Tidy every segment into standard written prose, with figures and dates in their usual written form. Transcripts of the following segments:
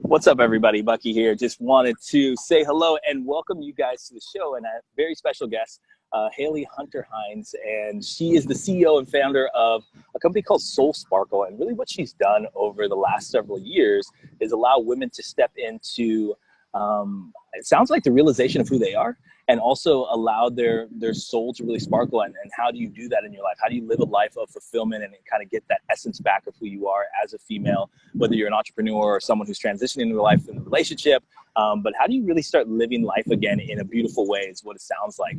What's up, everybody? Bucky here. Just wanted to say hello and welcome you guys to the show and a very special guest, Haley Hunter Hines. And she is the CEO and founder of a company called Soul Sparkle. And really what she's done over the last several years is allow women to step into, it sounds like the realization of who they are, and also allow their soul to really sparkle. And how do you do that in your life? How do you live a life of fulfillment and kind of get that essence back of who you are as a female, whether you're an entrepreneur or someone who's transitioning into life in a relationship? But how do you really start living life again in a beautiful way is what it sounds like.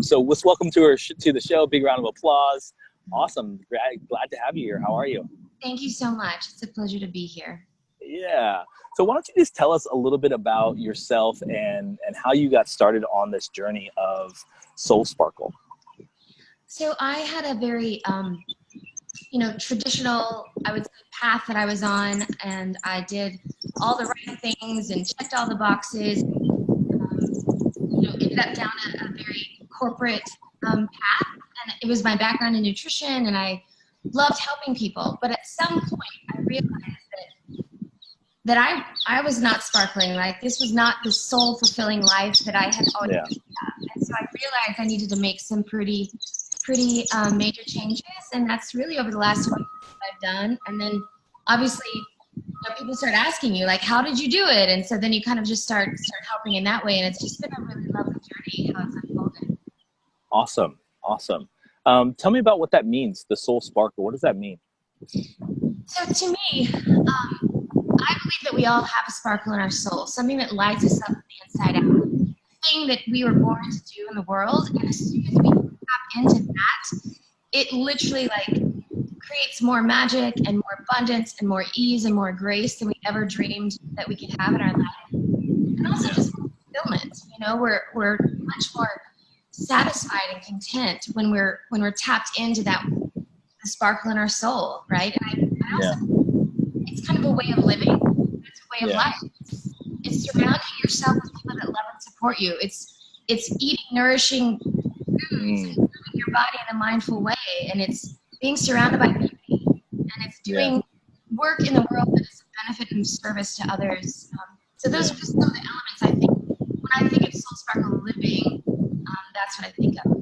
So let's welcome to the show. Big round of applause. Awesome. Glad to have you here. How are you? Thank you so much. It's a pleasure to be here. Yeah. So why don't you just tell us a little bit about yourself and how you got started on this journey of Soul Sparkle? So I had a very, traditional, I would say, path that I was on, and I did all the right things and checked all the boxes. Ended up down a very corporate path, and it was my background in nutrition, and I loved helping people. But at some point, I realized that I was not sparkling. Like, this was not the soul fulfilling life that I had always had. And so I realized I needed to make some pretty major changes. And that's really over the last 20 years I've done. And then obviously, people start asking you, like, how did you do it? And so then you kind of just start helping in that way. And it's just been a really lovely journey how it's unfolded. Awesome. Tell me about what that means, the Soul Sparkle. What does that mean? So to me, I believe that we all have a sparkle in our soul, something that lights us up from the inside out, a thing that we were born to do in the world. And as soon as we tap into that, it literally creates more magic and more abundance and more ease and more grace than we ever dreamed that we could have in our life. And also just fulfillment. We're much more satisfied and content when we're tapped into the sparkle in our soul, right? And I also it's kind of a way of living. It's a way of life. It's surrounding yourself with people that love and support you. It's eating nourishing foods and moving your body in a mindful way. And it's being surrounded by beauty. And it's doing work in the world that is a benefit and service to others. So those are just some of the elements I think. When I think of Soul Sparkle living, that's what I think of.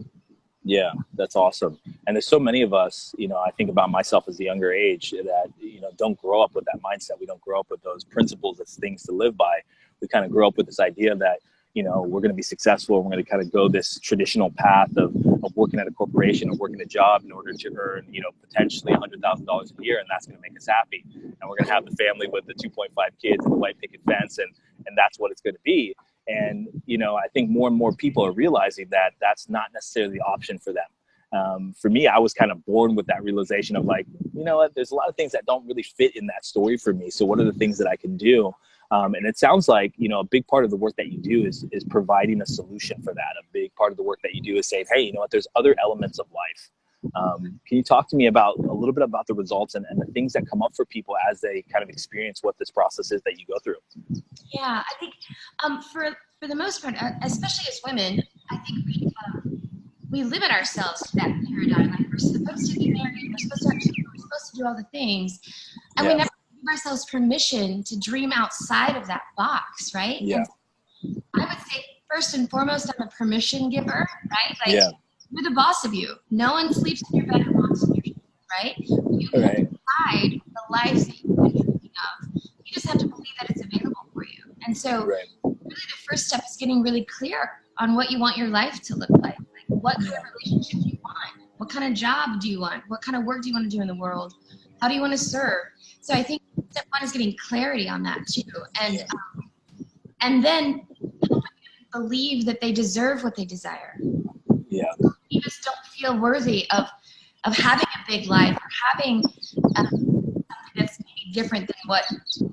Yeah, that's awesome. And there's so many of us, I think about myself as a younger age that, don't grow up with that mindset. We don't grow up with those principles as things to live by. We kind of grow up with this idea that, we're going to be successful. We're going to kind of go this traditional path of working at a corporation or working a job in order to earn, potentially $100,000 a year. And that's going to make us happy. And we're going to have the family with the 2.5 kids and the white picket fence. And that's what it's going to be. And, I think more and more people are realizing that that's not necessarily the option for them. For me, I was kind of born with that realization of there's a lot of things that don't really fit in that story for me. So what are the things that I can do? And it sounds like, a big part of the work that you do is providing a solution for that. A big part of the work that you do is saying, hey, there's other elements of life. Can you talk to me a little bit about the results and the things that come up for people as they kind of experience what this process is that you go through? Yeah, I think for the most part, especially as women, I think we limit ourselves to that paradigm. Like, we're supposed to be married, we're supposed to have children, we're supposed to do all the things, and we never give ourselves permission to dream outside of that box, right? Yeah. And I would say first and foremost, I'm a permission giver, right? You're the boss of you. No one sleeps in your bed and walks in your shoes, right? You can decide the lives that you've been dreaming of. You just have to believe that it's available for you. And so really the first step is getting really clear on what you want your life to look like. Like, what kind of relationship do you want? What kind of job do you want? What kind of work do you want to do in the world? How do you want to serve? So I think step one is getting clarity on that too. And then helping them believe that they deserve what they desire. Yeah. You just don't feel worthy of having a big life or having something that's maybe different than what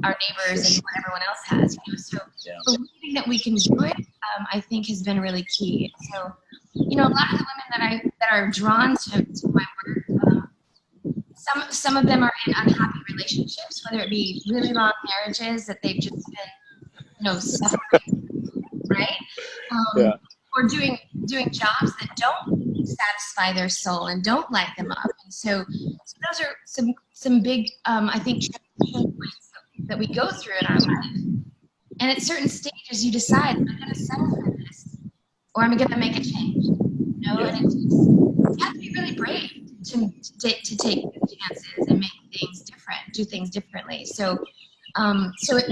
our neighbors and what everyone else has. So believing that we can do it, I think, has been really key. So, a lot of the women that are drawn to my work, some of them are in unhappy relationships, whether it be really long marriages that they've just been, suffering, right? Or doing jobs that don't satisfy their soul and don't light them up. And so those are some big, I think, transition points that we go through in our life. And at certain stages, you decide, am I going to settle for this, or am I going to make a change? You know, Yeah. and you have to be really brave to take chances and make things different, do things differently. So, that's what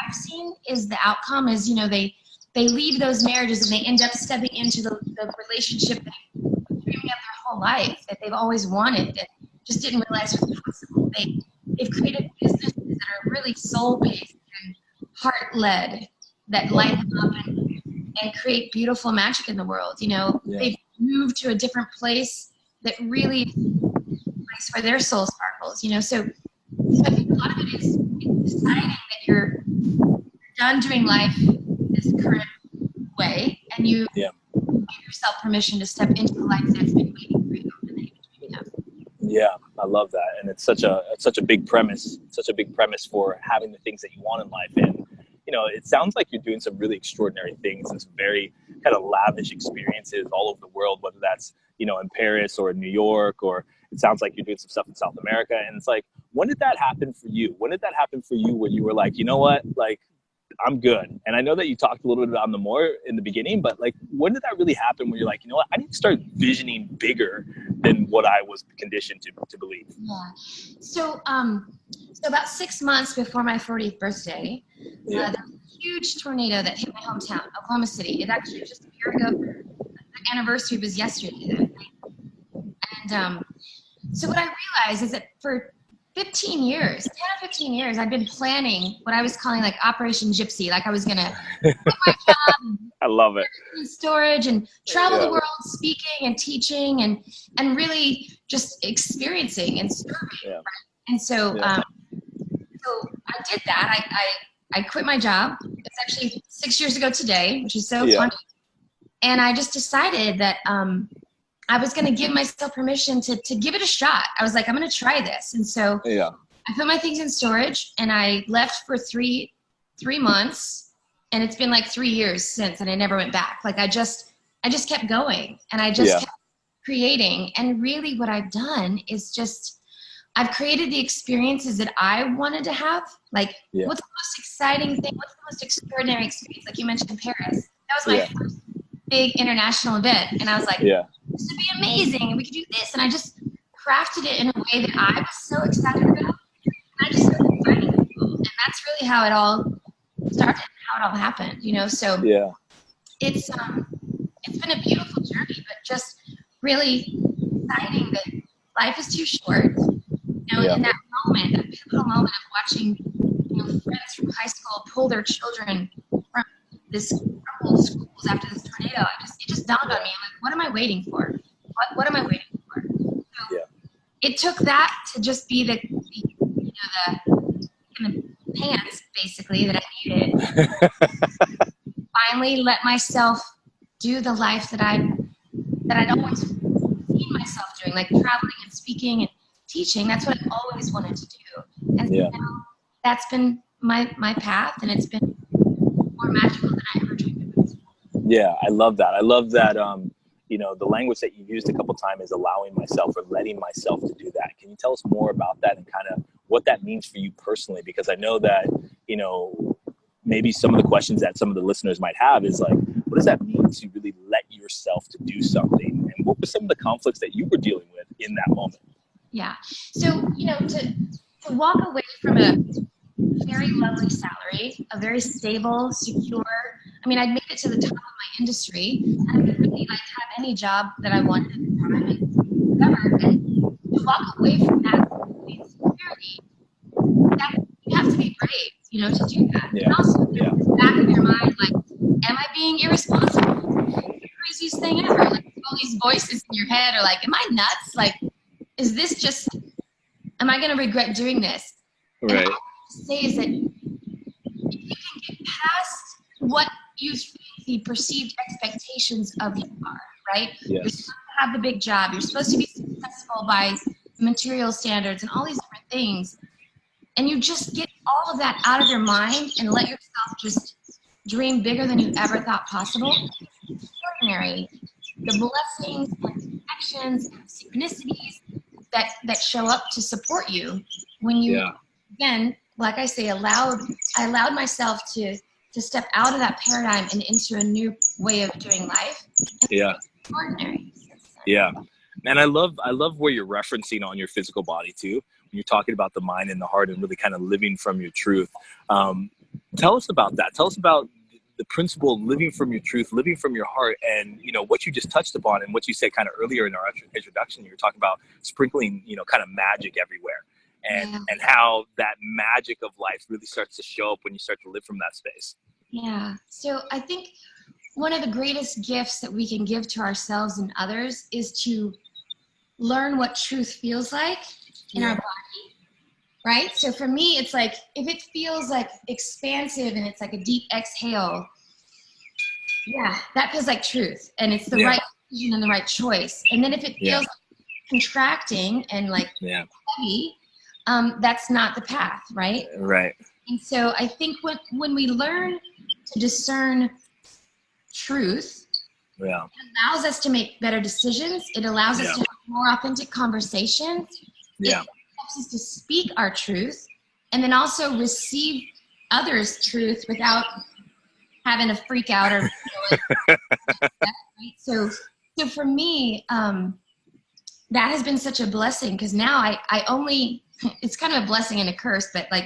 I've seen is the outcome is, you know, they leave those marriages and they end up stepping into the relationship that they've dreaming of their whole life, that they've always wanted, and just didn't realize was possible. They've created businesses that are really soul-based and heart-led, that light them up and create beautiful magic in the world. You know, they've moved to a different place that really is a place where their soul sparkles, you know. So I think a lot of it is deciding that you're done doing life this current way, and you give yourself permission to step into the life that's been waiting for you and that you've been dreaming of. Yeah, I love that, and it's such a big premise, for having the things that you want in life. And you know, it sounds like you're doing some really extraordinary things and some very kind of lavish experiences all over the world, whether that's, you know, in Paris or in New York, or it sounds like you're doing some stuff in South America. And it's like, when did that happen for you? When did that happen for you when you were like, you know what, like, I'm good? And I know that you talked a little bit on the more in the beginning, but like, when did that really happen when you're like, you know what, I need to start visioning bigger than what I was conditioned to believe? Yeah. So about 6 months before my 40th birthday, there was a huge tornado that hit my hometown, Oklahoma City. It actually was just a year ago. The anniversary was yesterday. And so what I realized is that for 15 years, 10 or 15 years, I'd been planning what I was calling like Operation Gypsy. Like I was going to quit my job. I love it. In storage and travel the world speaking and teaching and really just experiencing and serving. Right? And so, so I did that. I quit my job. It's actually 6 years ago today, which is so funny. And I just decided that I was going to give myself permission to give it a shot. I was like, I'm going to try this. And so I put my things in storage and I left for three months. And it's been like 3 years since, and I never went back. Like I just kept going, and I just kept creating. And really what I've done is just, I've created the experiences that I wanted to have. Like what's the most exciting thing? What's the most extraordinary experience? Like you mentioned Paris. That was my first big international event. And I was like, this would be amazing. And we could do this. And I just crafted it in a way that I was so excited about. And I just started inviting people. And that's really how it all started, how it all happened, you know. So it's been a beautiful journey, but just really deciding that life is too short, you know. In that moment, that pivotal moment of watching, you know, friends from high school pull their children from this crumbled schools after this tornado, it just dawned on me, I'm like, what am I waiting for? What am I waiting for? So it took that to just be the pants basically that I needed. Finally let myself do the life that I'd always seen myself doing, like traveling and speaking and teaching. That's what I always wanted to do. And so now that's been my path, and it's been more magical than I ever dreamed of. Yeah, I love that. I love that you know, the language that you used a couple times is allowing myself or letting myself to do that. Can you tell us more about that and kind of what that means for you personally? Because I know that, you know, maybe some of the questions that some of the listeners might have is like, what does that mean to really let yourself to do something? And what were some of the conflicts that you were dealing with in that moment? Yeah. So, you know, to walk away from a very lovely salary, a very stable, secure, I mean, I'd made it to the top of my industry. I could really like have any job that I wanted at the time and whatever. And to walk away from that security, you have to be brave, you know, to do that. And also, in the back of your mind, like, am I being irresponsible? The craziest thing ever. Like, all these voices in your head are like, am I nuts? Like, is this just, am I going to regret doing this? Right. And all I have to say is that if you can get past what you think the perceived expectations of you are, right? You're supposed to have the big job. You're supposed to be successful by material standards and all these different things. And you just get all of that out of your mind and let yourself just dream bigger than you ever thought possible. It's extraordinary. The blessings and connections and synchronicities that show up to support you when you, again, like I say, I allowed myself to to step out of that paradigm and into a new way of doing life. Yeah. Extraordinary. Yeah. And I love where you're referencing on your physical body too. When you're talking about the mind and the heart and really kind of living from your truth. Tell us about that. Tell us about the principle of living from your truth, living from your heart, and, you know, what you just touched upon and what you said kind of earlier in our introduction. You were talking about sprinkling, you know, kind of magic everywhere, and how that magic of life really starts to show up when you start to live from that space. Yeah. So I think one of the greatest gifts that we can give to ourselves and others is to learn what truth feels like in our body, right? So for me, it's like, if it feels like expansive and it's like a deep exhale, yeah, that feels like truth. And it's the right decision and the right choice. And then if it feels contracting and like heavy, that's not the path, right? Right. And so I think when we learn to discern truth, it allows us to make better decisions. It allows us to have more authentic conversations. It helps us to speak our truth and then also receive others' truth without having to freak out or right? So for me, that has been such a blessing, because now I only, it's kind of a blessing and a curse, but like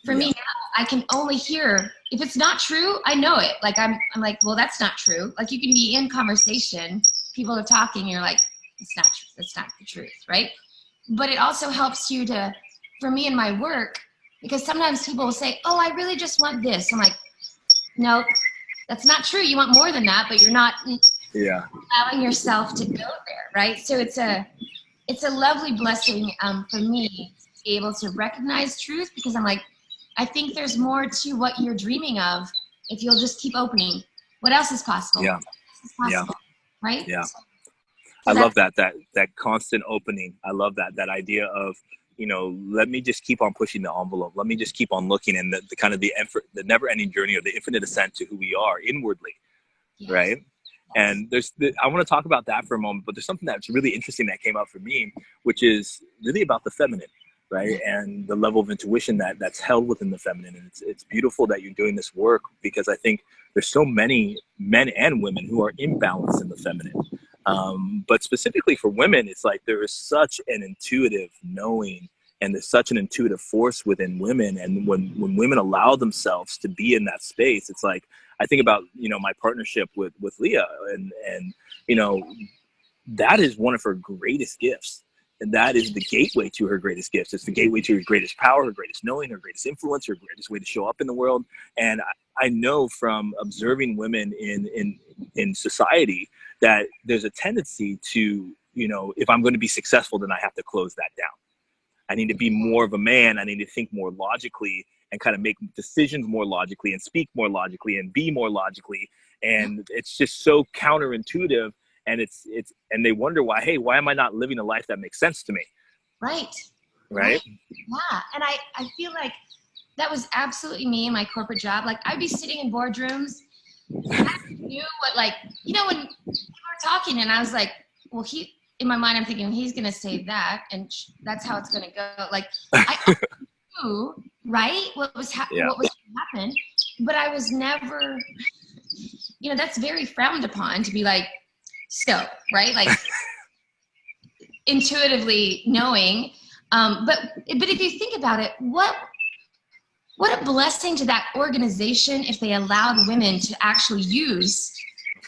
for me now, I can only hear, if it's not true, I know it. Like I'm like, well, that's not true. Like you can be in conversation, people are talking, you're like, it's not true. That's not the truth, right? But it also helps you to, for me in my work, because sometimes people will say, oh, I really just want this. I'm like, no, that's not true. You want more than that, but you're not allowing yourself to go there, right? So it's a lovely blessing for me to be able to recognize truth, because I'm like, I think there's more to what you're dreaming of if you'll just keep opening. What else is possible? Yeah. What else is possible, right? Yeah. So I love that constant opening. I love that idea of, you know, let me just keep on pushing the envelope. Let me just keep on looking, and the kind of the effort, the never ending journey, or the infinite ascent to who we are inwardly. Right. And I want to talk about that for a moment, but there's something that's really interesting that came up for me, which is really about the feminine, right? And the level of intuition that's held within the feminine. And it's beautiful that you're doing this work, because I think there's so many men and women who are imbalanced in the feminine. But specifically for women, it's like there is such an intuitive knowing, and there's such an intuitive force within women. And when women allow themselves to be in that space, it's like, I think about, you know, my partnership with Leah, and, you know, that is one of her greatest gifts. And that is the gateway to her greatest gifts. It's the gateway to her greatest power, her greatest knowing, her greatest influence, her greatest way to show up in the world. And I know from observing women in society that there's a tendency to, you know, if I'm going to be successful, then I have to close that down. I need to be more of a man. I need to think more logically and kind of make decisions more logically and speak more logically and be more logically. And it's just so counterintuitive. And and they wonder why am I not living a life that makes sense to me? Right. Yeah. And I feel like that was absolutely me in my corporate job. Like I'd be sitting in boardrooms, and I knew what, like, you know, when we were talking and I was like, well, in my mind, I'm thinking he's going to say that, and that's how it's going to go. Like I knew, right, what was going to happen, but I was never, you know, that's very frowned upon to be like, so, right, like intuitively knowing. But if you think about it, what a blessing to that organization if they allowed women to actually use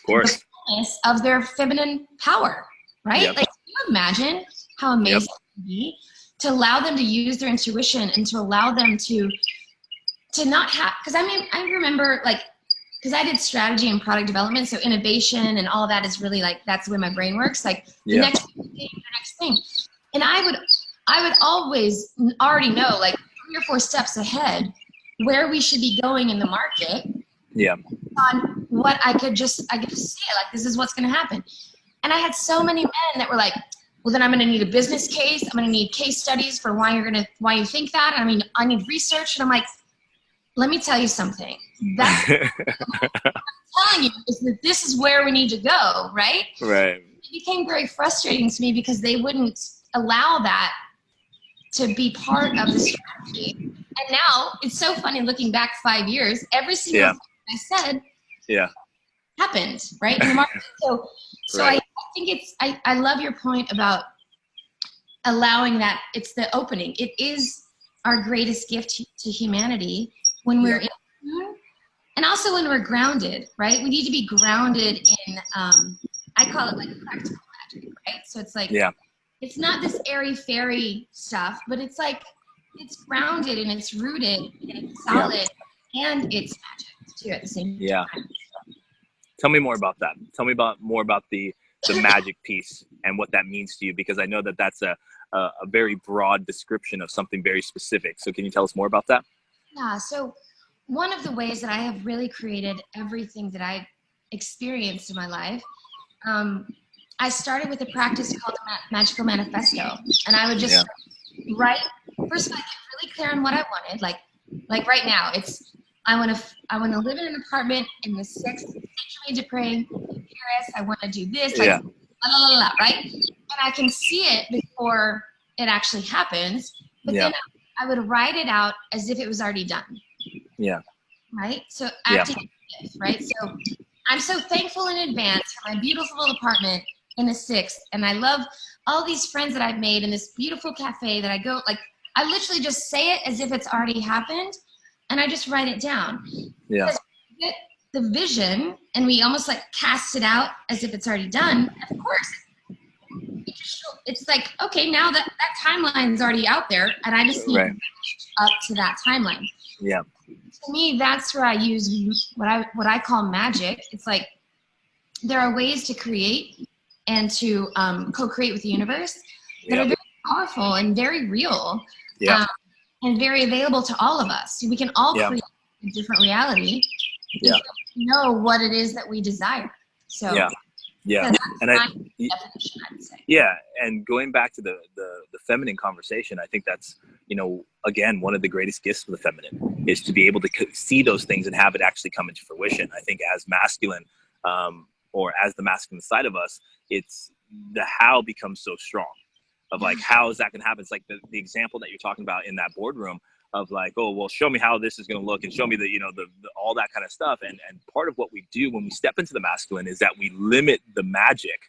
the fullness of their feminine power, right? Like, can you imagine how amazing it would be to allow them to use their intuition and to allow them to not have, because I mean, I remember, like, because I did strategy and product development, so innovation and all of that is really like, that's the way my brain works. Like the next thing. And I would always already know, like 3 or 4 steps ahead, where we should be going in the market. On what I could just say, like, this is what's going to happen. And I had so many men that were like, well, then I'm going to need a business case. I'm going to need case studies for why you think that. I mean, I need research. And I'm like, let me tell you something. That's what I'm telling you, is that this is where we need to go, right? Right. It became very frustrating to me because they wouldn't allow that to be part of the strategy. And now it's so funny looking back 5 years, every single thing I said happened, right? In the market. So I think I love your point about allowing that. It's the opening. It is our greatest gift to humanity when we're in tune, and also when we're grounded, right? We need to be grounded in, I call it like practical magic, right? So it's like, it's not this airy-fairy stuff, but it's like, it's grounded and it's rooted and it's solid and it's magic too at the same time. Tell me more about that. Tell me more about the magic piece and what that means to you, because I know that that's a very broad description of something very specific. So can you tell us more about that? Yeah. So one of the ways that I have really created everything that I've experienced in my life, I started with a practice called Magical Manifesto, and I would just write. First of all, I get really clear on what I wanted. Like right now, it's I want to live in an apartment in the 6th Saint Germain-des-Prés, Paris. I want to do this, like right? And I can see it before it actually happens. But then I would write it out as if it was already done. Yeah. Right. So acting, right. So I'm so thankful in advance for my beautiful little apartment in the 6th, and I love all these friends that I've made in this beautiful cafe that I go. Like I literally just say it as if it's already happened, and I just write it down. Yeah. Because we get the vision, and we almost like cast it out as if it's already done. Of course, it's like, okay, now that timeline is already out there, and I just need to match up to that timeline. Yeah. To me, that's where I use what I call magic. It's like there are ways to create and to co-create with the universe that are very powerful and very real, and very available to all of us. We can all create a different reality if we know what it is that we desire. So that's and my definition, I would say. Yeah, and going back to the feminine conversation, I think that's, again, one of the greatest gifts of the feminine is to be able to see those things and have it actually come into fruition. I think as masculine, or as the masculine side of us, it's the how becomes so strong of like, how is that going to happen? It's like the example that you're talking about in that boardroom of like, oh, well, show me how this is going to look and show me the all that kind of stuff. And part of what we do when we step into the masculine is that we limit the magic,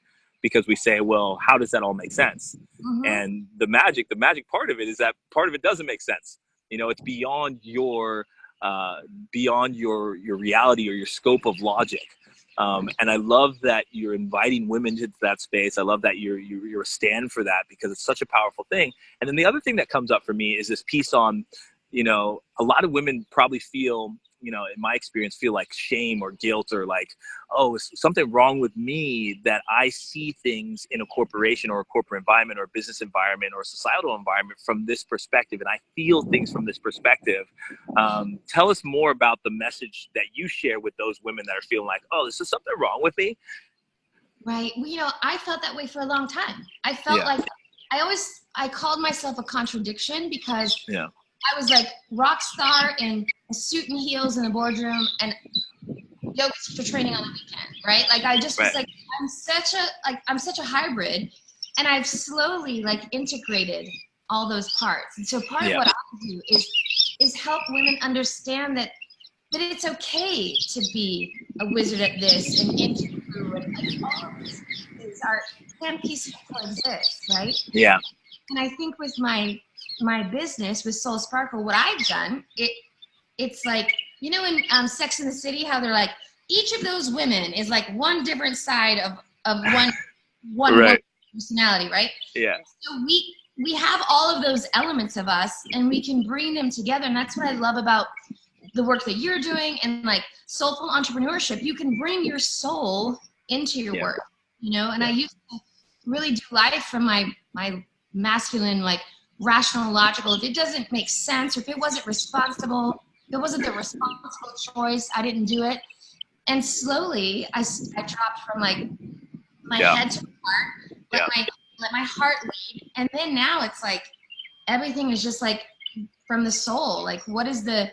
because we say, well, how does that all make sense? Mm-hmm. And the magic part of it is that part of it doesn't make sense. It's beyond your reality or your scope of logic. And I love that you're inviting women into that space. I love that you're a stand for that, because it's such a powerful thing. And then the other thing that comes up for me is this piece on, a lot of women probably feel, in my experience, feel like shame or guilt, or like, oh, is something wrong with me that I see things in a corporation or a corporate environment or a business environment or a societal environment from this perspective, and I feel things from this perspective. Tell us more about the message that you share with those women that are feeling like, oh, this is something wrong with me. Right. Well, I felt that way for a long time. I felt like I called myself a contradiction, because I was like rock star in a suit and heels in the boardroom and yoga teacher training on the weekend, right? Like I just was like, I'm such a hybrid, and I've slowly like integrated all those parts. And so part of what I do is help women understand that it's okay to be a wizard at this and into and like all of these pieces can peacefully coexist, right? Yeah. And I think with my business with Soul Sparkle, what I've done, it's like, in Sex and the City, how they're like, each of those women is like one different side of one personality, right? Yeah. So we have all of those elements of us, and we can bring them together. And that's what I love about the work that you're doing and like soulful entrepreneurship. You can bring your soul into your work, and I used to really do life from my masculine, like rational, logical. If it doesn't make sense, or if it wasn't responsible, if it wasn't the responsible choice, I didn't do it. And slowly I dropped from like my head to my heart, let my heart lead. And then now it's like everything is just like from the soul. Like what is the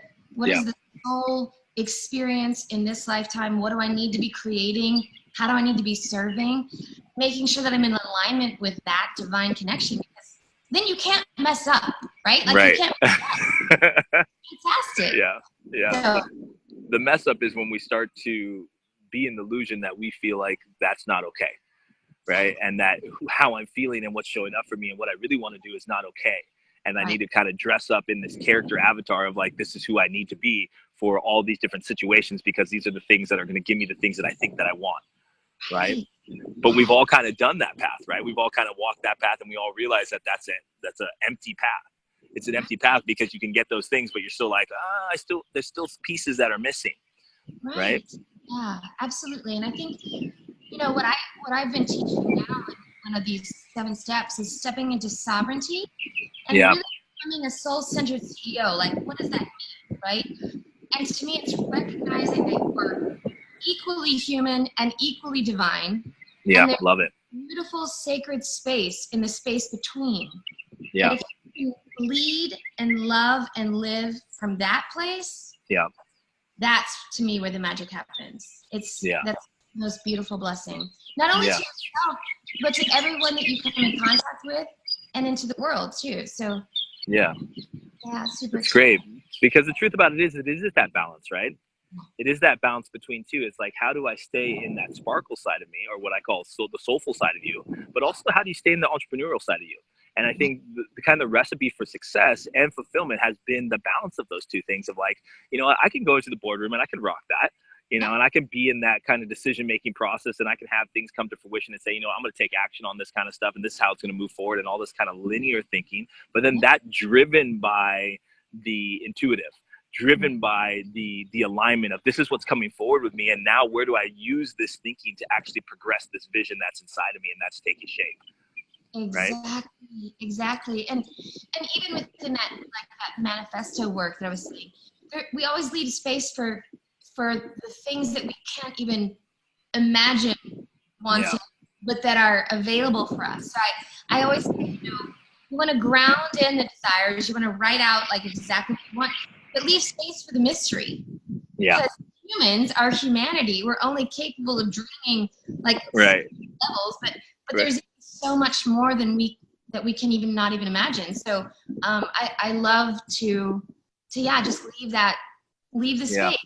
soul experience in this lifetime? What do I need to be creating? How do I need to be serving? Making sure that I'm in alignment with that divine connection, because then you can't mess up, right? Like Right. you can't mess up. Fantastic. Yeah. So, The mess up is when we start to be in the illusion that we feel like that's not okay. Right. And that how I'm feeling and what's showing up for me and what I really want to do is not okay. And I need to kind of dress up in this character avatar of like, this is who I need to be for all these different situations, because these are the things that are going to give me the things that I think that I want. Right. But we've all kind of done that path, right? We've all kind of walked that path, and we all realize that that's it. That's an empty path. It's an empty path because you can get those things, but you're still like, there's still pieces that are missing. Right. Yeah, absolutely. And I think, what I've been teaching now, one of these 7 steps, is stepping into sovereignty and really becoming a soul-centered CEO. Like, what does that mean, right? And to me, it's recognizing that we're equally human and equally divine. Yeah, love it. Beautiful sacred space in the space between. Yeah. And if you can lead and love and live from that place, that's to me where the magic happens. That's the most beautiful blessing. Not only to yourself, but to everyone that you come in contact with and into the world too. So super. It's great, because the truth about it is that balance, right? It is that balance between two. It's like, how do I stay in that sparkle side of me, or what I call the soulful side of you, but also how do you stay in the entrepreneurial side of you? And I think the kind of recipe for success and fulfillment has been the balance of those two things of like, I can go into the boardroom and I can rock that, and I can be in that kind of decision-making process, and I can have things come to fruition and say, I'm going to take action on this kind of stuff, and this is how it's going to move forward, and all this kind of linear thinking. But then that driven by the intuitive, driven by the alignment of this is what's coming forward with me, and now where do I use this thinking to actually progress this vision that's inside of me and that's taking shape. Exactly. And even within that, like that manifesto work that I was saying, we always leave space for the things that we can't even imagine wanting, but that are available for us. So I always say, you want to ground in the desires, you want to write out like exactly what you want, but leave space for the mystery. Because humans, our humanity, we're only capable of dreaming like levels, but there's so much more than we can even not even imagine. So I love to just leave the space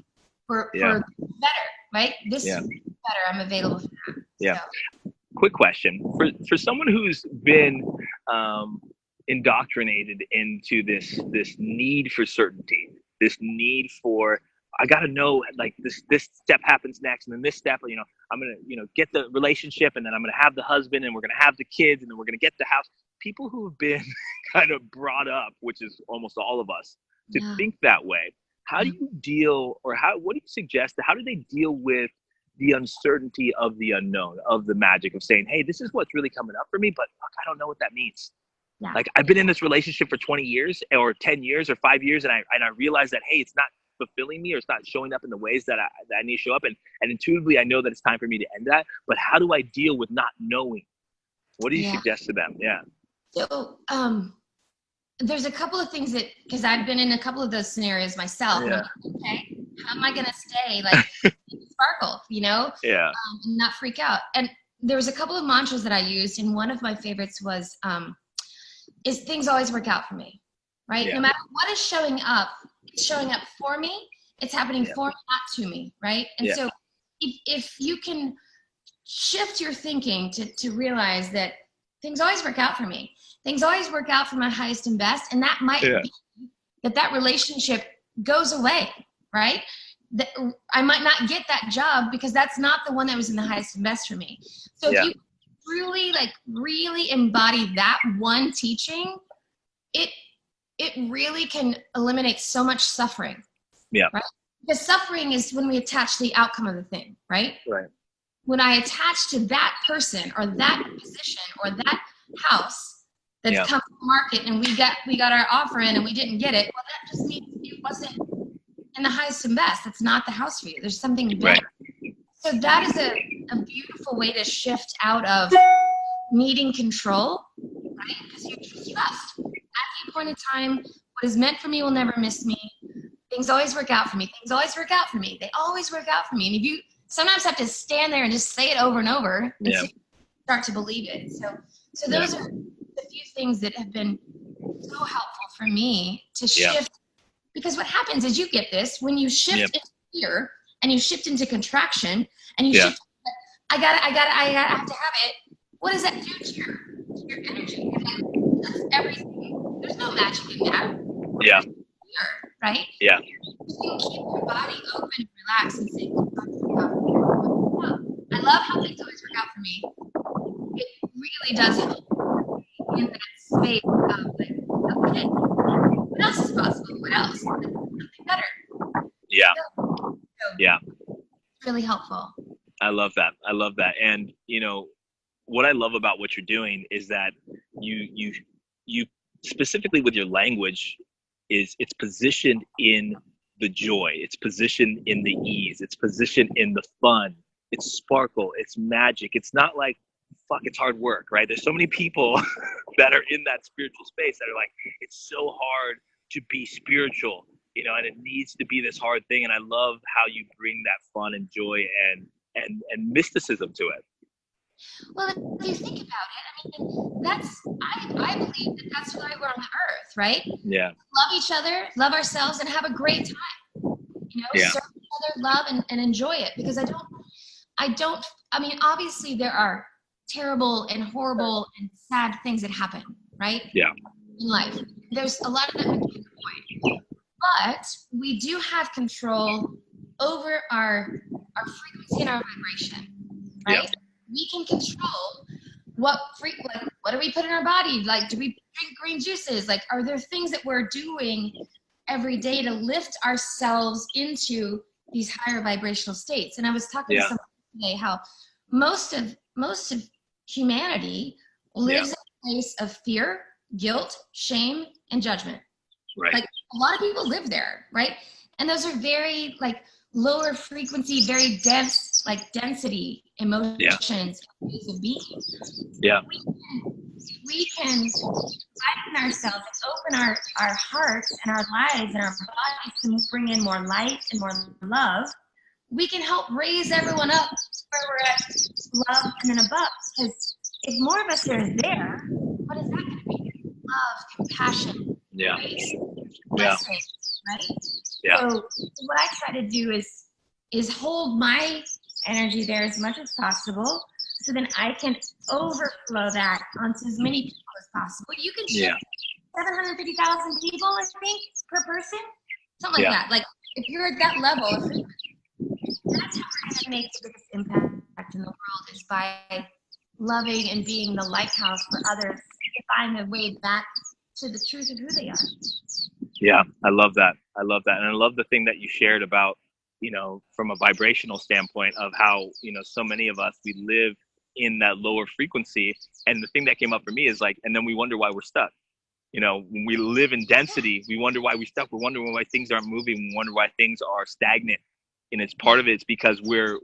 for better, right? This is better. I'm available for that. So. Quick question for someone who's been indoctrinated into this need for certainty, this need for, I got to know, like this step happens next, and then this step, I'm going to, get the relationship, and then I'm going to have the husband, and we're going to have the kids, and then we're going to get the house. People who have been kind of brought up, which is almost all of us, to think that way. How do you deal, or what do you suggest? How do they deal with the uncertainty of the unknown, of the magic of saying, hey, this is what's really coming up for me, but look, I don't know what that means. Yeah. Like, I've been in this relationship for 20 years or 10 years or 5 years, and I realize that, hey, it's not fulfilling me, or it's not showing up in the ways that I need to show up. And intuitively, I know that it's time for me to end that. But how do I deal with not knowing? What do you suggest to them? Yeah. So there's a couple of things because I've been in a couple of those scenarios myself. And I'm like, okay, how am I going to stay like sparkle, and not freak out? And there was a couple of mantras that I used, and one of my favorites was, is things always work out for me, right? Yeah. No matter what is showing up, it's showing up for me. It's happening for me, not to me, right? And so if you can shift your thinking to realize that things always work out for me. Things always work out for my highest and best. And that might be that relationship goes away, right? That I might not get that job because that's not the one that was in the highest and best for me. So if you really embody that one teaching, it really can eliminate so much suffering. Yeah. Right? Because suffering is when we attach the outcome of the thing, right? Right. When I attach to that person or that position or that house that's come to the market and we got our offer in and we didn't get it, well, that just means it wasn't in the highest and best. That's not the house for you. There's something better. Right. So that is a beautiful way to shift out of needing control, right? Because you trust. At any point in time, what is meant for me will never miss me. Things always work out for me. Things always work out for me. They always work out for me. And if you sometimes have to stand there and just say it over and over and so you start to believe it. So those are the few things that have been so helpful for me to shift, because what happens is you get this when you shift into fear and you shift into contraction and you shift, I have to have it. What does that do to your energy? That's everything. There's no magic in that. Yeah. Fear, right? Yeah. You can keep your body open and relaxed and say, I love how things always work out for me. It really does help in that space of like, okay, what else is possible? What else? Something better. Yeah. So, Yeah. it's really helpful. I love that. I love that. And you know, what I love about what you're doing is that you specifically with your language is it's positioned in the joy, it's positioned in the ease, it's positioned in the fun, it's sparkle, it's magic. It's not like fuck, it's hard work, right? There's so many people that are in that spiritual space that are like, it's so hard to be spiritual, you know, and it needs to be this hard thing. And I love how you bring that fun and joy and mysticism to it. Well, if you think about it, I mean, I believe that that's why we're on the earth, right? Yeah. Love each other, love ourselves, and have a great time. You know, serve each other, love, and enjoy it. Because I mean, obviously there are terrible and horrible and sad things that happen, right? Yeah. In life. There's a lot of that we can avoid. But we do have control over our frequency and our vibration, right? Yeah. We can control what do we put in our body? Like, do we drink green juices? Like, are there things that we're doing every day to lift ourselves into these higher vibrational states? And I was talking to someone today how most of humanity lives in a place of fear, guilt, shame, and judgment. Right. Like, a lot of people live there, right? And those are very like lower frequency, very dense, like density emotions, ways of being. Yeah. We can lighten ourselves and open our hearts and our lives and our bodies to bring in more light and more love. We can help raise everyone up where we're at love and then above. Because if more of us are there, what is that going to be? Love, compassion, grace, blessings, right? Yeah. So what I try to do is hold my energy there as much as possible, so then I can overflow that onto as many people as possible. You can ship 750,000 people, I think, per person, something like that. Like, if you're at that level, that's how we're going to make the biggest impact in the world, is by loving and being the lighthouse for others to find their way back to the truth of who they are. Yeah, I love that. I love that. And I love the thing that you shared about, you know, from a vibrational standpoint of how, you know, so many of us, we live in that lower frequency. And the thing that came up for me is like, and then we wonder why we're stuck. You know, when we live in density, we wonder why we're stuck. We're wondering why things aren't moving. We wonder why things are stagnant. And it's part of it's because we're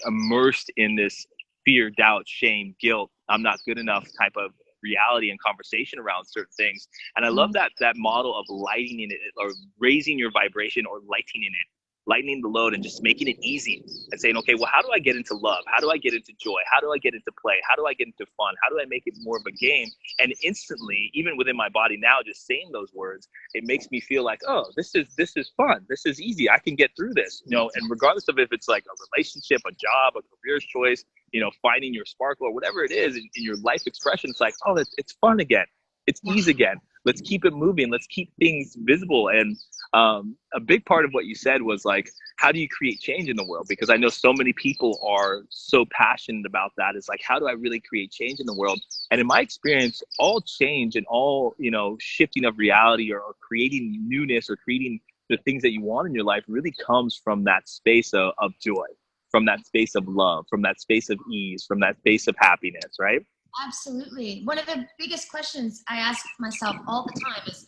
immersed in this fear, doubt, shame, guilt, I'm not good enough type of reality and conversation around certain things. And I love that model of lightening it, or raising your vibration, or lightening the load and just making it easy and saying, okay, well, how do I get into love? How do I get into joy? How do I get into play? How do I get into fun? How do I make it more of a game? And instantly, even within my body now, just saying those words, it makes me feel like, oh, this is fun. This is easy. I can get through this, you know, and regardless of if it's like a relationship, a job, a career choice, you know, finding your sparkle or whatever it is in your life expression, it's like, oh, it's fun again. It's ease again. Let's keep it moving. Let's keep things visible. And a big part of what you said was like, how do you create change in the world? Because I know so many people are so passionate about that. It's like, how do I really create change in the world? And in my experience, all change and all, you know, shifting of reality, or creating newness, or creating the things that you want in your life really comes from that space of joy, from that space of love, from that space of ease, from that space of happiness, right? Absolutely. One of the biggest questions I ask myself all the time is,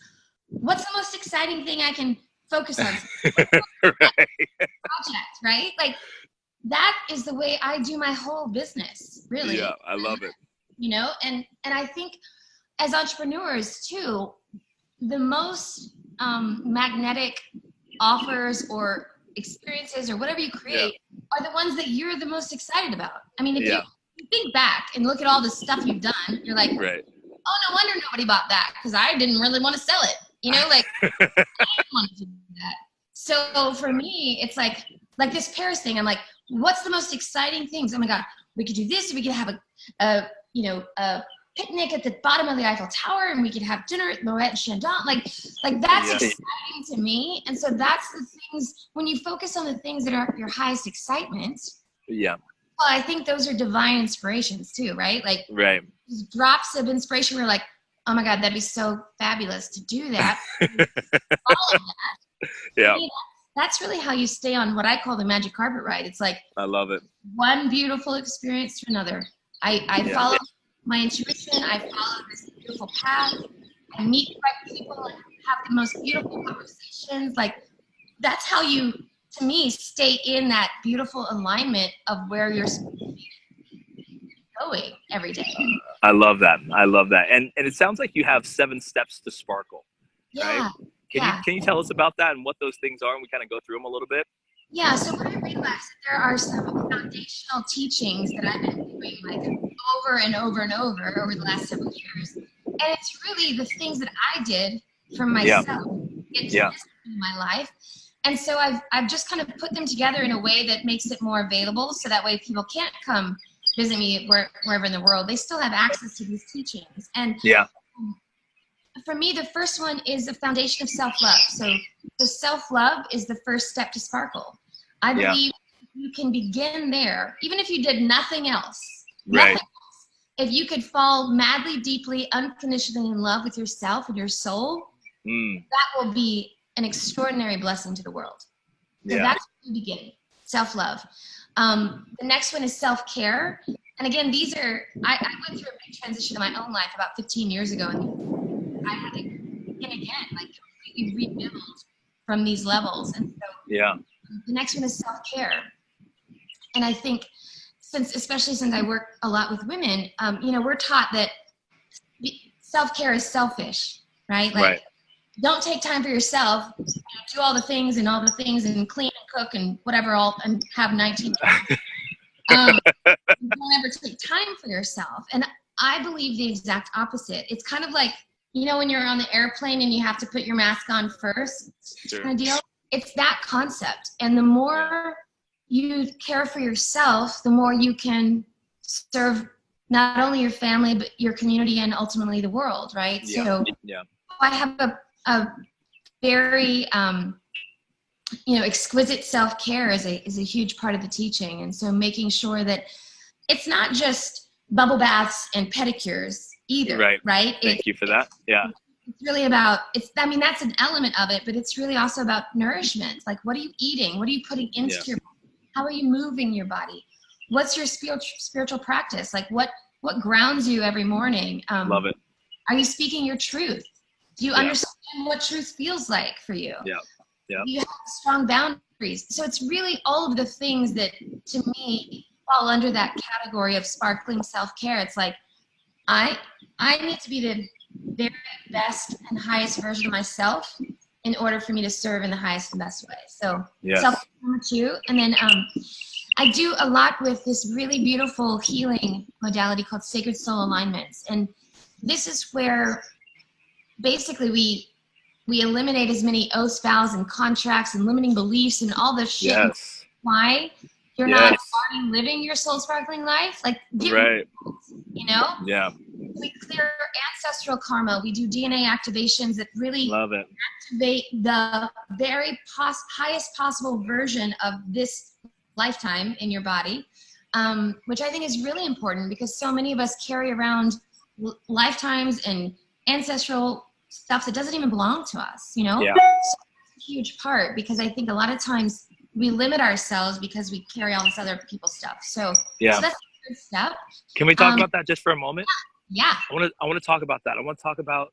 what's the most exciting thing I can focus on? Project, right? Like, that is the way I do my whole business, really. Yeah, I love it. You know, and I think as entrepreneurs too, the most magnetic offers or experiences or whatever you create are the ones that you're the most excited about. I mean, if you think back and look at all the stuff you've done, you're like, oh, no wonder nobody bought that, because I didn't really want to sell it. You know, like I didn't want to do that. So for me, it's like this Paris thing. I'm like, what's the most exciting things? Oh my God, we could do this. We could have a picnic at the bottom of the Eiffel Tower, and we could have dinner at Moet and Chandon. Like that's exciting to me. And so that's the things, when you focus on the things that are your highest excitement. Yeah. Well, I think those are divine inspirations too, right? Like drops of inspiration. We're like, oh my God, that'd be so fabulous to do that. All of that. Yeah. That's really how you stay on what I call the magic carpet ride. It's like, I love it. One beautiful experience to another. I follow my intuition. I follow this beautiful path. I meet the right people and have the most beautiful conversations. Like, that's how you, to me, stay in that beautiful alignment of where you're going every day. I love that. I love that. And it sounds like you have 7 steps to sparkle. Yeah. Right? Can you tell us about that and what those things are, and we kind of go through them a little bit? Yeah, so what I realized that there are some foundational teachings that I've been doing like over and over and over the last several years. And it's really the things that I did for myself in my life. And so I've just kind of put them together in a way that makes it more available, so that way people can't come visit me wherever in the world. They still have access to these teachings. And for me, the first one is the foundation of self-love. So self-love is the first step to sparkle. I believe you can begin there, even if you did nothing else. Nothing else. If you could fall madly, deeply, unconditionally in love with yourself and your soul, that will be an extraordinary blessing to the world. So that's where you begin, self-love. The next one is self-care. And again, these are, I went through a big transition in my own life about 15 years ago, and I had to begin again, like completely rebuild from these levels. And so the next one is self-care. And I think especially since I work a lot with women, we're taught that self-care is selfish, right? Like, don't take time for yourself, do all the things and clean and cook and whatever, and have 19 jobs. Don't ever take time for yourself. And I believe the exact opposite. It's kind of like, when you're on the airplane and you have to put your mask on first kind of deal. It's that concept. And the more you care for yourself, the more you can serve not only your family, but your community and ultimately the world, right? So I have a very, exquisite self-care is a huge part of the teaching. And so making sure that it's not just bubble baths and pedicures either, right? Thank you for that. Yeah. It's really about, that's an element of it, but it's really also about nourishment. Like, what are you eating? What are you putting into your body? How are you moving your body? What's your spiritual practice? Like, what grounds you every morning? Love it. Are you speaking your truth? Do you understand what truth feels like for you? Yeah. Do you have strong boundaries? So it's really all of the things that, to me, fall under that category of sparkling self-care. It's like, I need to be the very best and highest version of myself in order for me to serve in the highest and best way. So self-care too. And then I do a lot with this really beautiful healing modality called sacred soul alignments. And this is where basically we eliminate as many oaths, vows, and contracts and limiting beliefs and all this shit. Why you're not already living your soul sparkling life? Like, Yeah. We clear ancestral karma. We do DNA activations that really activate the very highest possible version of this lifetime in your body, which I think is really important, because so many of us carry around lifetimes and ancestral stuff that doesn't even belong to us, So that's a huge part, because I think a lot of times we limit ourselves because we carry all this other people's stuff. So that's a good step. Can we talk about that just for a moment? Yeah. I want to talk about that. I want to talk about,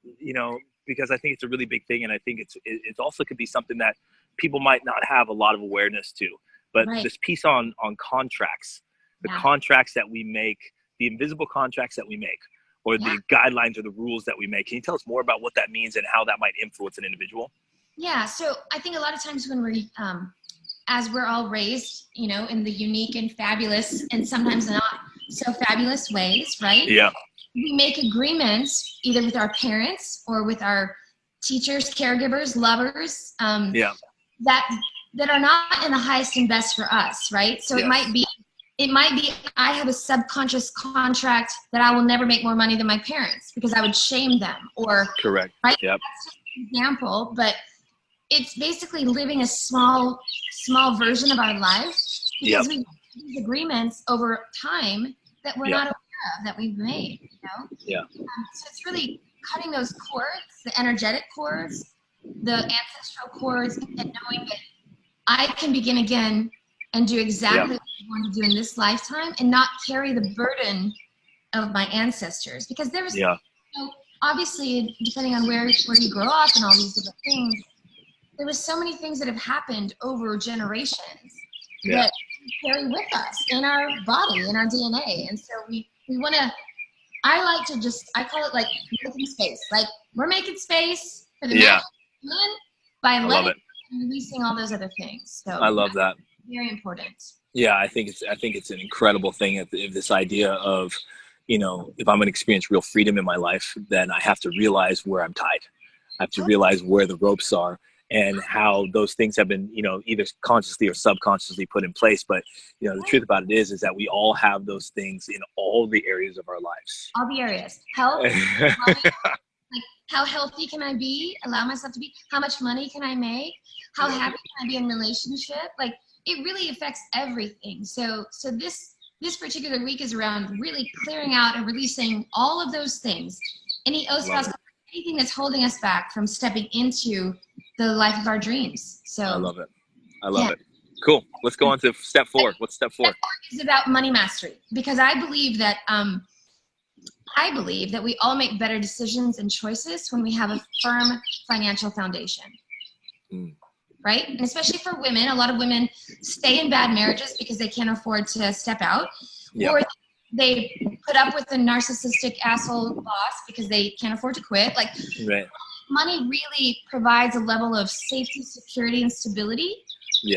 because I think it's a really big thing, and I think it also could be something that people might not have a lot of awareness to. But this piece on contracts, the contracts that we make, the invisible contracts that we make, or the guidelines or the rules that we make. Can you tell us more about what that means and how that might influence an individual? Yeah. So I think a lot of times when we, as we're all raised, in the unique and fabulous and sometimes not so fabulous ways, right? Yeah. we make agreements either with our parents or with our teachers, caregivers, lovers, that are not in the highest and best for us, right? So it might be I have a subconscious contract that I will never make more money than my parents because I would shame them, or correct. Right? Yep. That's just an example, but it's basically living a small version of our life because we make these agreements over time that we're not aware of, that we've made, you know? Yeah. So it's really cutting those cords, the energetic cords, the ancestral cords, and knowing that I can begin again and do exactly what I want to do in this lifetime and not carry the burden of my ancestors. Because there was, you know, obviously, depending on where you grow up and all these different things, there was so many things that have happened over generations that we carry with us in our body, in our DNA. And so we want to, I call it like making space. Like we're making space for the next man by letting and releasing all those other things. So I love that. Very important. Yeah, I think it's an incredible thing. If this idea of, you know, if I'm going to experience real freedom in my life, then I have to realize where I'm tied. I have to realize where the ropes are and how those things have been, you know, either consciously or subconsciously put in place. But, you know, the truth about it is that we all have those things in all the areas of our lives. All the areas. Health, money, like how healthy can I be? Allow myself to be. How much money can I make? How happy can I be in relationship? Like it really affects everything. So this particular week is around really clearing out and releasing all of those things. Any anything that's holding us back from stepping into the life of our dreams. So I love it. I love it. Cool. Let's go on to step 4. What's step 4? Step 4 is about money mastery, because I believe that we all make better decisions and choices when we have a firm financial foundation. Right? And especially for women, a lot of women stay in bad marriages because they can't afford to step out, or they put up with a narcissistic asshole boss because they can't afford to quit. Like money really provides a level of safety, security, and stability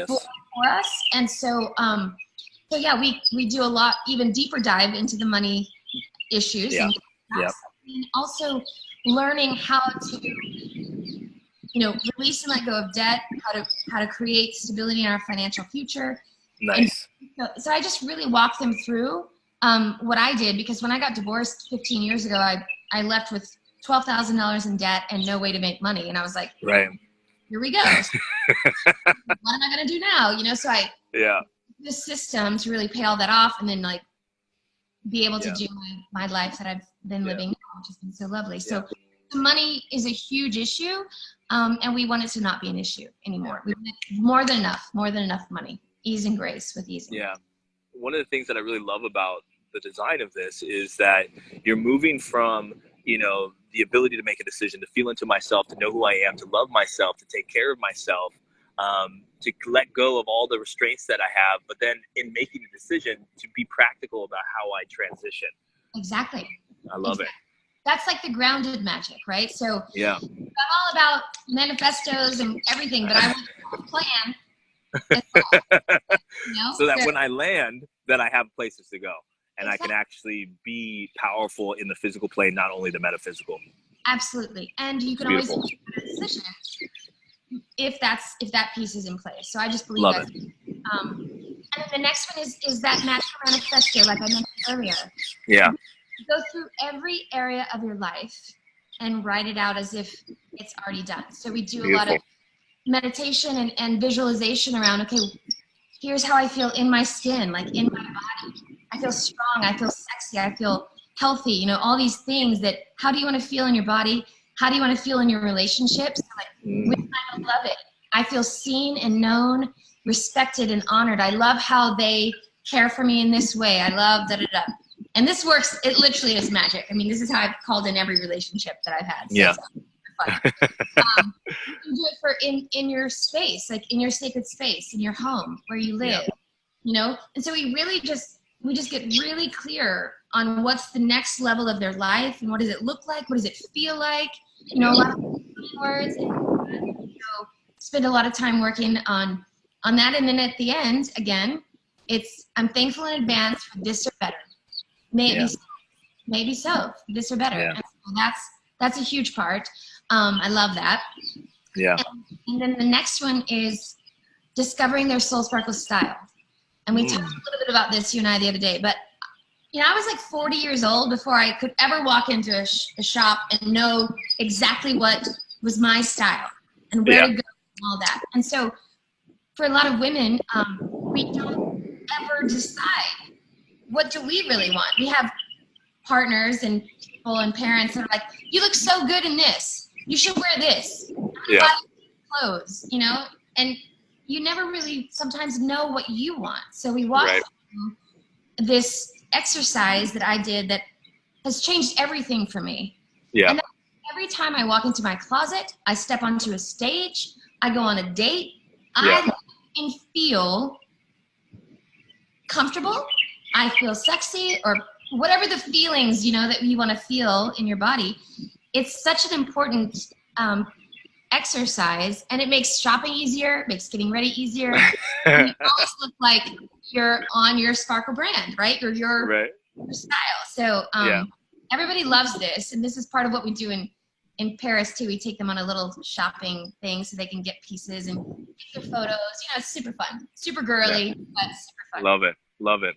for us. And so, we do a lot, even deeper dive into the money issues. And also learning how to, you know, release and let go of debt, how to create stability in our financial future. Nice. And so I just really walk them through what I did, because when I got divorced 15 years ago, I left with $12,000 in debt and no way to make money. And I was like, here we go. What am I going to do now? You know, so the system to really pay all that off and then like be able to do my life that I've been living now, which has been so lovely. So money is a huge issue. And we want it to not be an issue anymore. We want more than enough money, ease and grace with ease. One of the things that I really love about the design of this is that you're moving from, you know, the ability to make a decision, to feel into myself, to know who I am, to love myself, to take care of myself, to let go of all the restraints that I have, but then in making a decision to be practical about how I transition. Exactly. I love it. That's like the grounded magic, right? So I'm all about manifestos and everything, but I want a plan as well, you know? So that when I land, then I have places to go. And I can actually be powerful in the physical plane, not only the metaphysical. Absolutely. And you can always make a decision if that piece is in place. So I just believe that. And then the next one is that master manifesto, like I mentioned earlier. Go through every area of your life and write it out as if it's already done. So we do a lot of meditation and visualization around, okay, here's how I feel in my skin, like in my body. I feel strong, I feel sexy, I feel healthy, you know, all these things that, how do you want to feel in your body? How do you want to feel in your relationships? Like, with my beloved, I feel seen and known, respected and honored. I love how they care for me in this way. I love da-da-da. And this works, it literally is magic. I mean, this is how I've called in every relationship that I've had. So it's fun. You can do it for in your space, like in your sacred space, in your home, where you live, you know? And so we just get really clear on what's the next level of their life and what does it look like? What does it feel like? You know, a lot of words. And, spend a lot of time working on that. And then at the end, again, I'm thankful in advance for this or better. May it be so. maybe so, this or better. Yeah. And so that's a huge part. I love that. Yeah. And then the next one is discovering their soul sparkle style. And we talked a little bit about this, you and I, the other day, but you know, I was like 40 years old before I could ever walk into a shop and know exactly what was my style and where to go and all that. And so for a lot of women, we don't ever decide, what do we really want? We have partners and people and parents that are like, you look so good in this. You should wear this. Yeah. Clothes, you know, and you never really sometimes know what you want. So we watched this exercise that I did that has changed everything for me. Yeah. And every time I walk into my closet, I step onto a stage, I go on a date, I look and feel comfortable, I feel sexy, or whatever the feelings, you know, that you want to feel in your body. It's such an important exercise, and it makes shopping easier, makes getting ready easier. And you always look like you're on your sparkle brand, right? Or your style. So everybody loves this, and this is part of what we do in Paris too. We take them on a little shopping thing so they can get pieces and take their photos. You know, it's super fun, super girly, but super fun. Love it.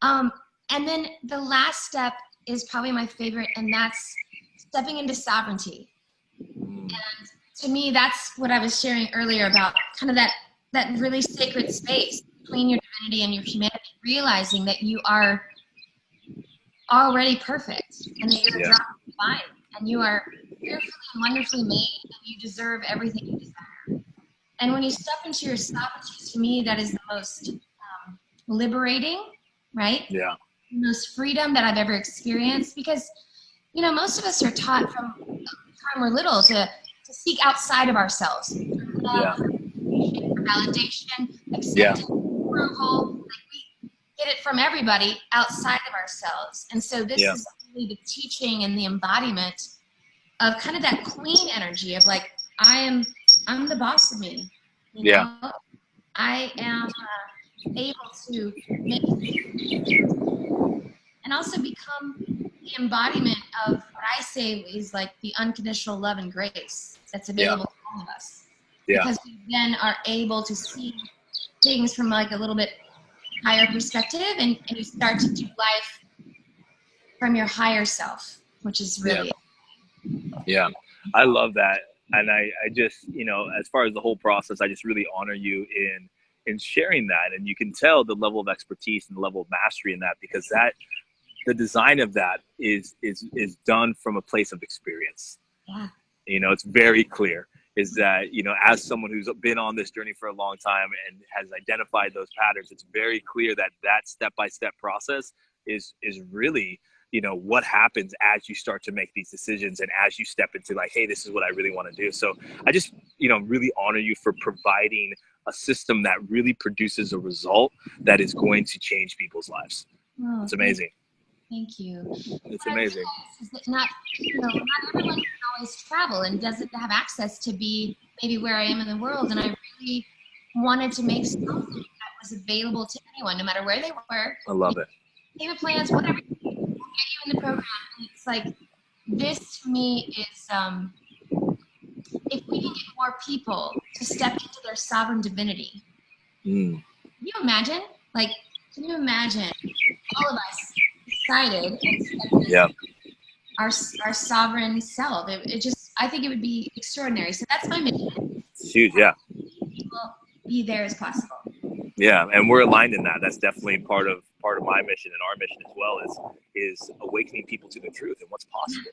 And then the last step is probably my favorite, and that's stepping into sovereignty. And to me, that's what I was sharing earlier about kind of that really sacred space between your divinity and your humanity, realizing that you are already perfect and that you're a drop of divine, and you are fearfully and wonderfully made, and you deserve everything you desire. And when you step into your sovereignty, to me, that is the most liberating, right? Yeah. The most freedom that I've ever experienced, because, you know, most of us are taught from the time we're little to seek outside of ourselves. For validation, acceptance, approval. Like, we get it from everybody outside of ourselves. And so this is really the teaching and the embodiment of kind of that queen energy of like, I'm the boss of me. You know? I am able to make and also become the embodiment of what I say is like the unconditional love and grace that's available to all of us. Because we then are able to see things from like a little bit higher perspective, and you start to do life from your higher self, which is really I love that. And I just, you know, as far as the whole process, I just really honor you in sharing that. And you can tell the level of expertise and the level of mastery in that, because that the design of that is done from a place of experience. You know, it's very clear is that, you know, as someone who's been on this journey for a long time and has identified those patterns, it's very clear that that step-by-step process is really, you know, what happens as you start to make these decisions and as you step into like, hey, this is what I really want to do. So I just, you know, really honor you for providing a system that really produces a result that is going to change people's lives. It's amazing. Thank you. It's amazing. Is that not everyone can always travel and doesn't have access to be maybe where I am in the world. And I really wanted to make something that was available to anyone, no matter where they were. I love it. Payment plans, whatever, we'll get you in the program. And it's like, this to me is, if we can get more people to step into their sovereign divinity. Can you imagine? Like, can you imagine all of us excited and our sovereign self? It just, I think it would be extraordinary. So that's my mission. It's huge, People be there as possible. Yeah, and we're aligned in that. That's definitely part of my mission and our mission as well is awakening people to the truth and what's possible.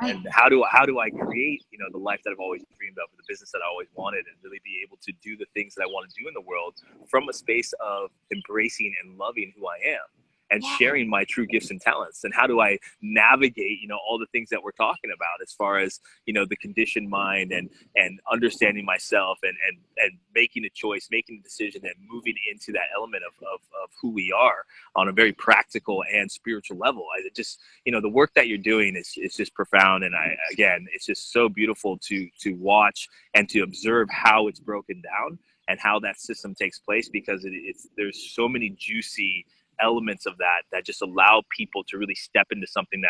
Right. And how do I create, you know, the life that I've always dreamed of, the business that I always wanted, and really be able to do the things that I want to do in the world from a space of embracing and loving who I am and sharing my true gifts and talents. And how do I navigate, you know, all the things that we're talking about as far as, you know, the conditioned mind and understanding myself and making a choice, making a decision, and moving into that element of who we are on a very practical and spiritual level. I just, you know, the work that you're doing is just profound. And again, it's just so beautiful to watch and to observe how it's broken down and how that system takes place, because there's so many juicy elements of that just allow people to really step into something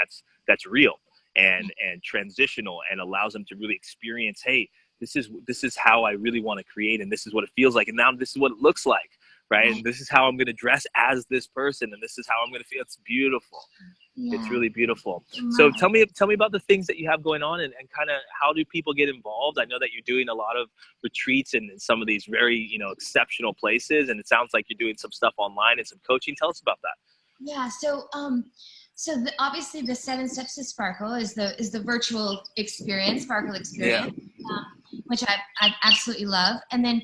that's real and transitional, and allows them to really experience, hey, this is how I really want to create, and this is what it feels like, and now this is what it looks like, right? And this is how I'm going to dress as this person, and this is how I'm going to feel. It's beautiful. Yeah. It's really beautiful. So tell me about the things that you have going on, and kind of how do people get involved? I know that you're doing a lot of retreats in some of these very, exceptional places, and it sounds like you're doing some stuff online and some coaching. Tell us about that. Yeah. So, obviously the 7 Steps to Sparkle is the virtual experience, Sparkle experience, which I absolutely love. And then,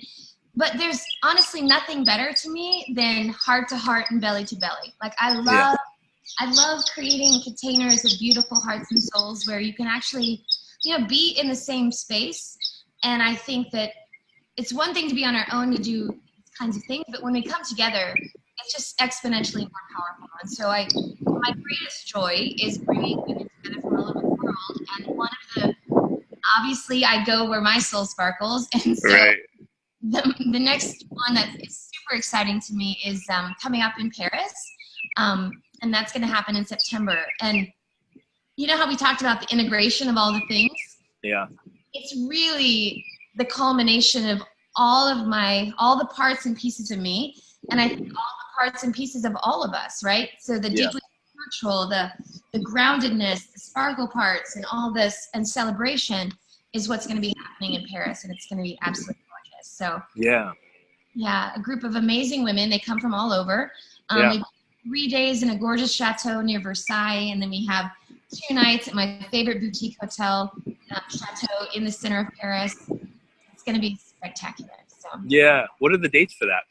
but there's honestly nothing better to me than heart to heart and belly to belly. Like I love creating containers of beautiful hearts and souls where you can actually, be in the same space. And I think that it's one thing to be on our own to do these kinds of things, but when we come together, it's just exponentially more powerful. And so my greatest joy is bringing women together from all over the world. And obviously I go where my soul sparkles. And so the next one that is super exciting to me is coming up in Paris. And that's going to happen in September. And you know how we talked about the integration of all the things? Yeah. It's really the culmination of all the parts and pieces of me. And I think all the parts and pieces of all of us, right? So the deeply spiritual, the groundedness, the sparkle parts, and all this, and celebration is what's going to be happening in Paris. And it's going to be absolutely gorgeous. So yeah, a group of amazing women. They come from all over. We 3 days in a gorgeous chateau near Versailles, and then we have 2 nights at my favorite boutique hotel, chateau in the center of Paris. It's going to be spectacular. So yeah, what are the dates for that?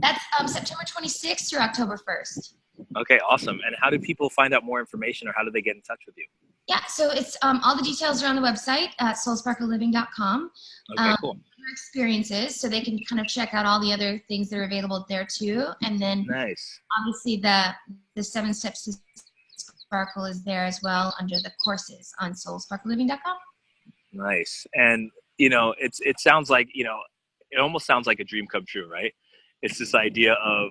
That's September 26th through October 1st. Okay, awesome. And how do people find out more information, or how do they get in touch with you? Yeah, so it's all the details are on the website at soulsparkleliving.com. Okay, cool. Experiences, so they can kind of check out all the other things that are available there too. And then obviously the 7 Steps to Sparkle is there as well under the courses on soulsparkleliving.com. Nice. And it sounds like, it almost sounds like a dream come true, right? It's this idea of,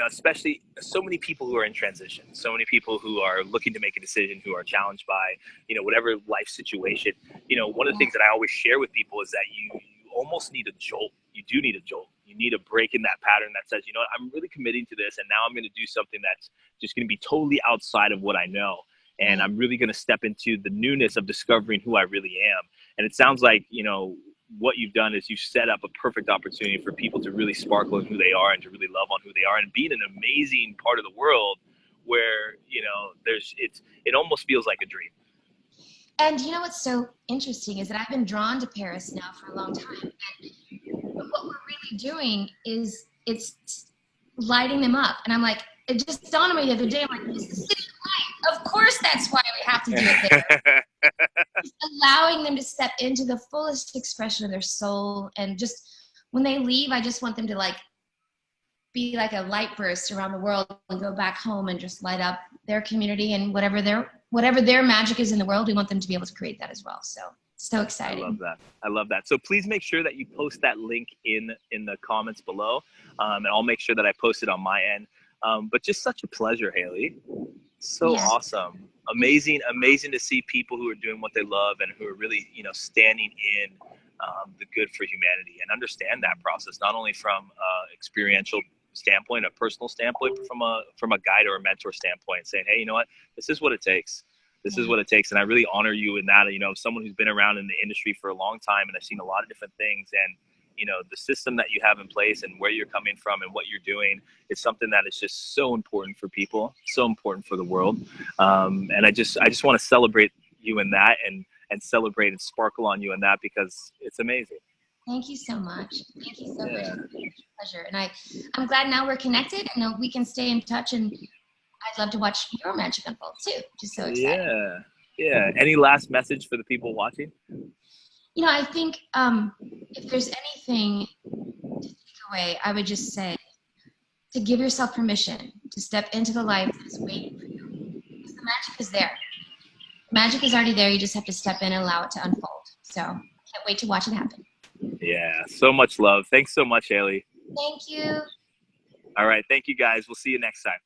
especially so many people who are in transition, so many people who are looking to make a decision, who are challenged by, whatever life situation. One of the things that I always share with people is that you almost need a jolt. You do need a jolt. You need a break in that pattern that says, I'm really committing to this, and now I'm going to do something that's just going to be totally outside of what I know. And I'm really going to step into the newness of discovering who I really am. And it sounds like, what you've done is you set up a perfect opportunity for people to really sparkle in who they are and to really love on who they are, and be in an amazing part of the world where, it almost feels like a dream. And what's so interesting is that I've been drawn to Paris now for a long time. And what we're really doing is it's lighting them up. And I'm like, it just dawned on me the other day. I'm like, this is the city of light. Of course, that's why we have to do it there. Just allowing them to step into the fullest expression of their soul. And just when they leave, I just want them to be like a light burst around the world and go back home and just light up their community, and whatever their magic is in the world, we want them to be able to create that as well. So exciting. I love that. So please make sure that you post that link in the comments below, and I'll make sure that I post it on my end. But just such a pleasure, Haley. So awesome. Amazing to see people who are doing what they love and who are really, standing in the good for humanity, and understand that process, not only from experiential standpoint, a personal standpoint, but from a guide or a mentor standpoint, saying, hey, you know what, this is what it takes. This is what it takes. And I really honor you in that, someone who's been around in the industry for a long time, and I've seen a lot of different things, and the system that you have in place and where you're coming from and what you're doing is something that is just so important for people, so important for the world. And I just want to celebrate you in that, and celebrate and sparkle on you in that, because it's amazing. Thank you so much. Thank you so much. It's a pleasure. And I'm glad now we're connected, and we can stay in touch, and I'd love to watch your magic unfold too. Just so excited. Yeah. Any last message for the people watching? I think if there's anything to take away, I would just say to give yourself permission to step into the life that's waiting for you. Because the magic is there. The magic is already there. You just have to step in and allow it to unfold. So I can't wait to watch it happen. Yeah, so much love. Thanks so much, Haley. Thank you. All right. Thank you guys. We'll see you next time.